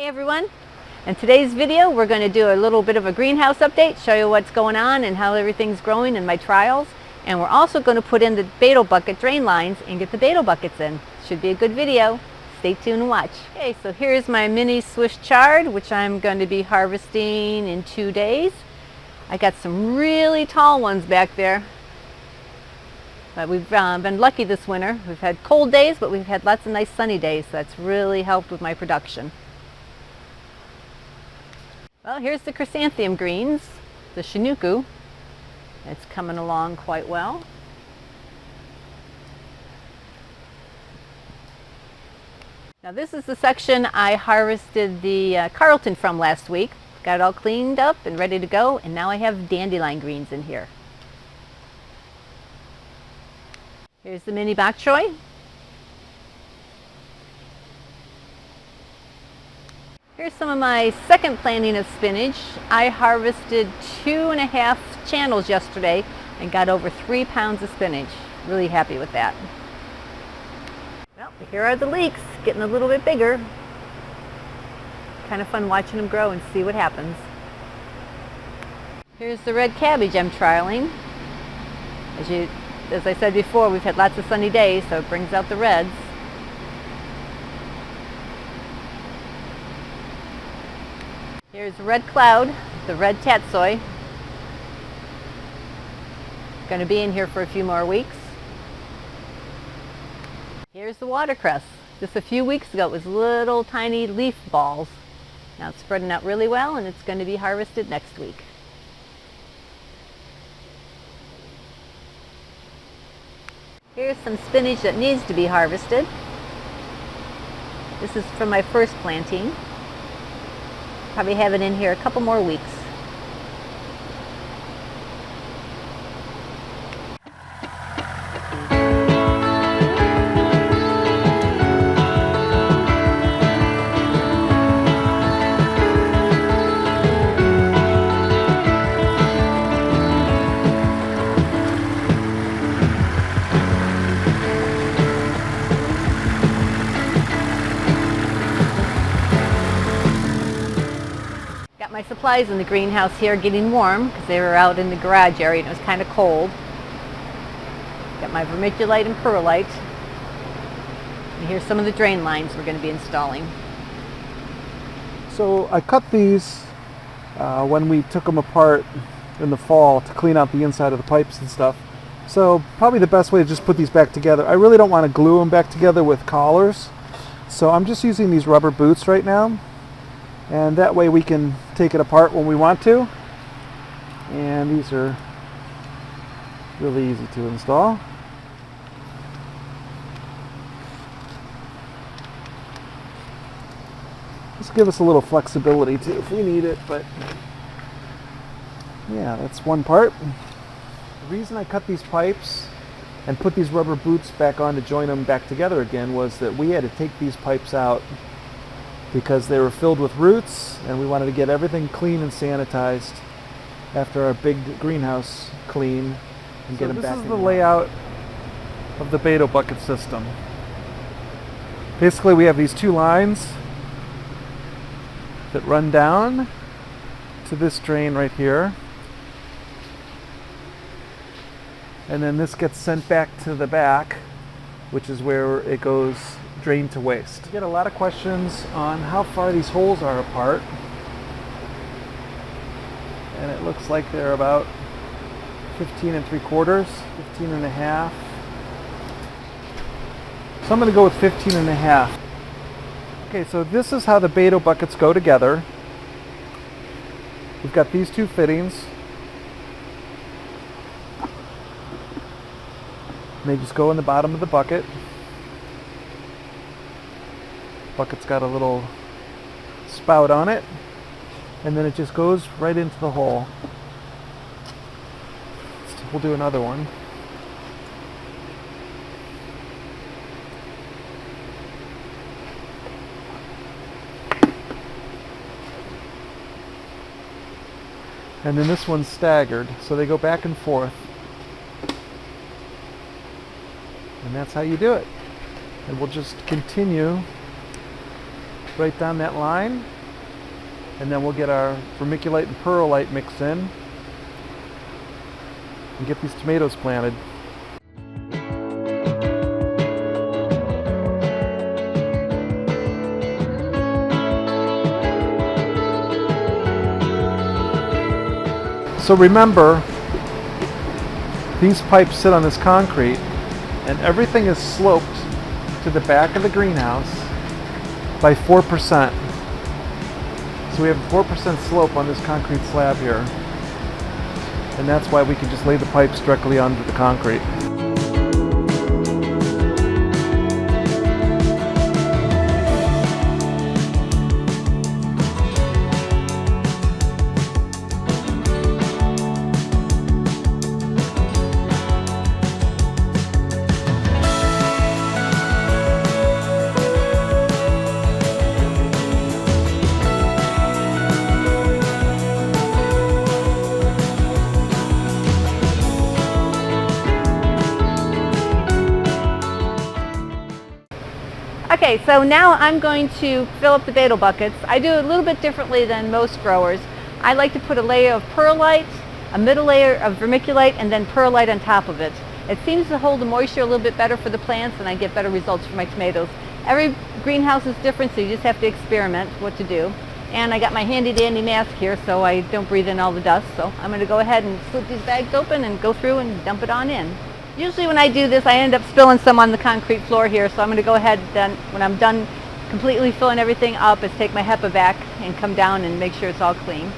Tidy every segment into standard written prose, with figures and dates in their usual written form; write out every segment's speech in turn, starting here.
Hey everyone! In today's video we're going to do a little bit of a greenhouse update, show you what's going on and how everything's growing in my trials. And we're also going to put in the Bato bucket drain lines and get the Bato buckets in. Should be a good video. Stay tuned and watch. Okay, so here's my mini Swiss chard, which I'm going to be harvesting in 2 days. I got some really tall ones back there. But we've been lucky this winter. We've had cold days, but we've had lots of nice sunny days. So that's really helped with my production. Well, here's the Chrysanthemum Greens, the Chinook. It's coming along quite well. Now this is the section I harvested the Carlton from last week. Got it all cleaned up and ready to go, and now I have dandelion greens in here. Here's the mini bok choy. Here's some of my second planting of spinach. I harvested 2.5 channels yesterday and got over 3 pounds of spinach. Really happy with that. Well, here are the leeks, getting a little bit bigger. Kind of fun watching them grow and see what happens. Here's the red cabbage I'm trialing. As I said before, we've had lots of sunny days, so it brings out the reds. Here's red cloud, the red tatsoi. Going to be in here for a few more weeks. Here's the watercress. Just a few weeks ago it was little tiny leaf balls. Now it's spreading out really well and it's going to be harvested next week. Here's some spinach that needs to be harvested. This is from my first planting. Probably have it in here a couple more weeks. My supplies in the greenhouse here getting warm because they were out in the garage area and it was kind of cold. Got my vermiculite and perlite. And here's some of the drain lines we're going to be installing. So I cut these when we took them apart in the fall to clean out the inside of the pipes and stuff. So probably the best way to just put these back together. I really don't want to glue them back together with collars. So I'm just using these rubber boots right now. And that way we can take it apart when we want to. And these are really easy to install. This will give us a little flexibility too if we need it, but yeah, that's one part. The reason I cut these pipes and put these rubber boots back on to join them back together again was that we had to take these pipes out because they were filled with roots and we wanted to get everything clean and sanitized after our big greenhouse clean and get them back. This is the layout of the Bato bucket system. Basically we have these 2 lines that run down to this drain right here, and then this gets sent back to the back, which is where it goes drain to waste. We get a lot of questions on how far these holes are apart, and it looks like they're about 15 3/4, 15 1/2. So I'm going to go with 15 1/2. Okay, so this is how the Bato buckets go together. We've got these 2 fittings. And they just go in the bottom of the bucket. Bucket's got a little spout on it, and then it just goes right into the hole. We'll do another one. And then this one's staggered, so they go back and forth. And that's how you do it. And we'll just continue right down that line. And then we'll get our vermiculite and perlite mix in and get these tomatoes planted. So remember, these pipes sit on this concrete and everything is sloped to the back of the greenhouse by 4%. So we have a 4% slope on this concrete slab here. And that's why we can just lay the pipes directly under the concrete. Okay, so now I'm going to fill up the Bato buckets. I do it a little bit differently than most growers. I like to put a layer of perlite, a middle layer of vermiculite, and then perlite on top of it. It seems to hold the moisture a little bit better for the plants, and I get better results for my tomatoes. Every greenhouse is different, so you just have to experiment what to do. And I got my handy dandy mask here so I don't breathe in all the dust. So I'm going to go ahead and slip these bags open and go through and dump it on in. Usually when I do this, I end up spilling some on the concrete floor here, so I'm going to go ahead then, when I'm done completely filling everything up, is take my HEPA vac and come down and make sure it's all clean.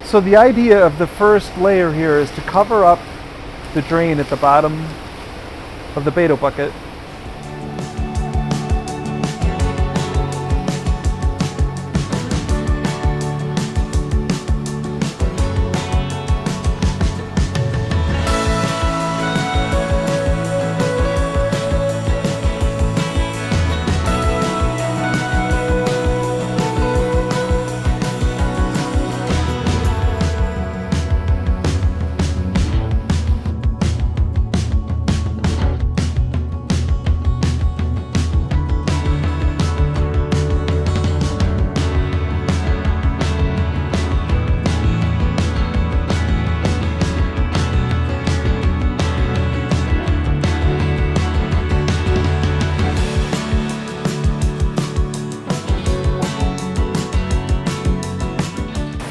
So the idea of the first layer here is to cover up the drain at the bottom of the Bato bucket.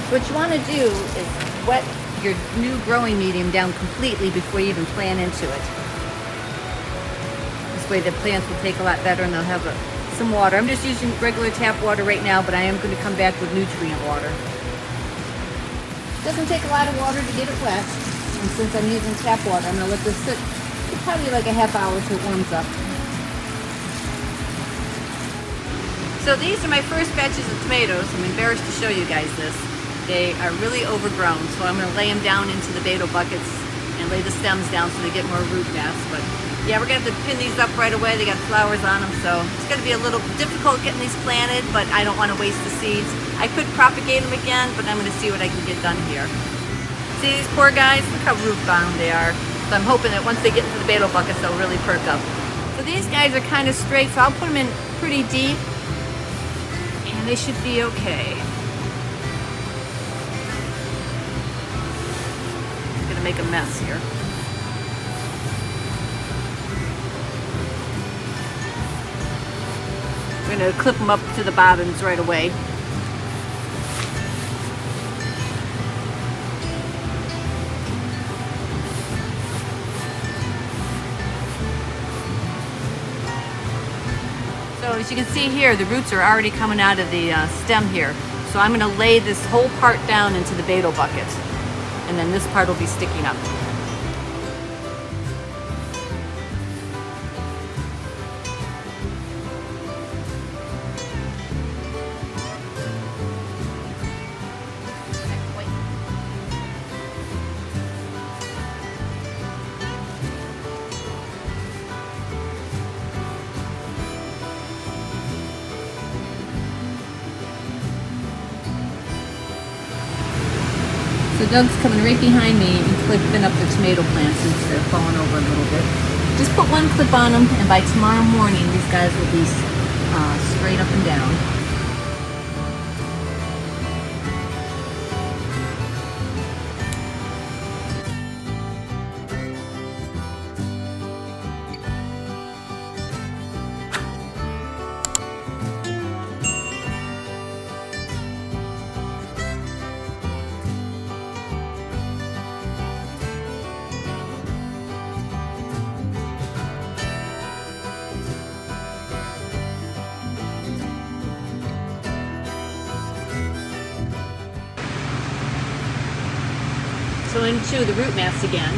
What you want to do is wet your new growing medium down completely before you even plant into it. This way the plants will take a lot better and they'll have some water. I'm just using regular tap water right now, but I am going to come back with nutrient water. It doesn't take a lot of water to get it wet, and since I'm using tap water, I'm going to let this sit for probably like a half hour till it warms up. So these are my first batches of tomatoes. I'm embarrassed to show you guys this. They are really overgrown, so I'm going to lay them down into the Bato buckets and lay the stems down so they get more root mass. But yeah, we're going to have to pin these up right away. They got flowers on them, so it's going to be a little difficult getting these planted, but I don't want to waste the seeds. I could propagate them again, but I'm going to see what I can get done here. See these poor guys? Look how root bound they are. So I'm hoping that once they get into the Bato buckets, they'll really perk up. So these guys are kind of straight, so I'll put them in pretty deep, and they should be okay. Make a mess here. We're going to clip them up to the bottoms right away. So as you can see here, the roots are already coming out of the stem here. So I'm going to lay this whole part down into the Bato bucket. And then this part will be sticking up. So Doug's coming right behind me and clipping up the tomato plants since they're falling over a little bit. Just put one clip on them, and by tomorrow morning these guys will be straight up and down. So into the root mats again,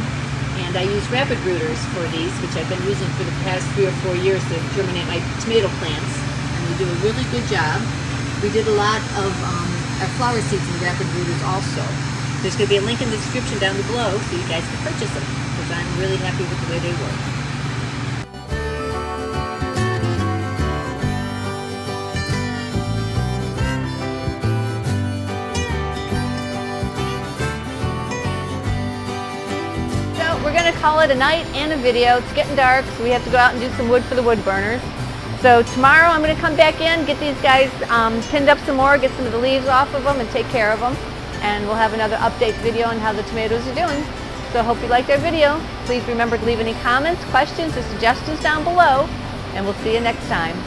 and I use rapid rooters for these, which I've been using for the past 3 or 4 years to germinate my tomato plants, and they do a really good job. We did a lot of our flower seeds in the rapid rooters also. There's going to be a link in the description down below so you guys can purchase them, because I'm really happy with the way they work. We're going to call it a night and a video. It's getting dark, so we have to go out and do some wood for the wood burners. So tomorrow I'm going to come back in, get these guys pinned up some more, get some of the leaves off of them and take care of them. And we'll have another update video on how the tomatoes are doing. So I hope you liked our video. Please remember to leave any comments, questions, or suggestions down below, and we'll see you next time.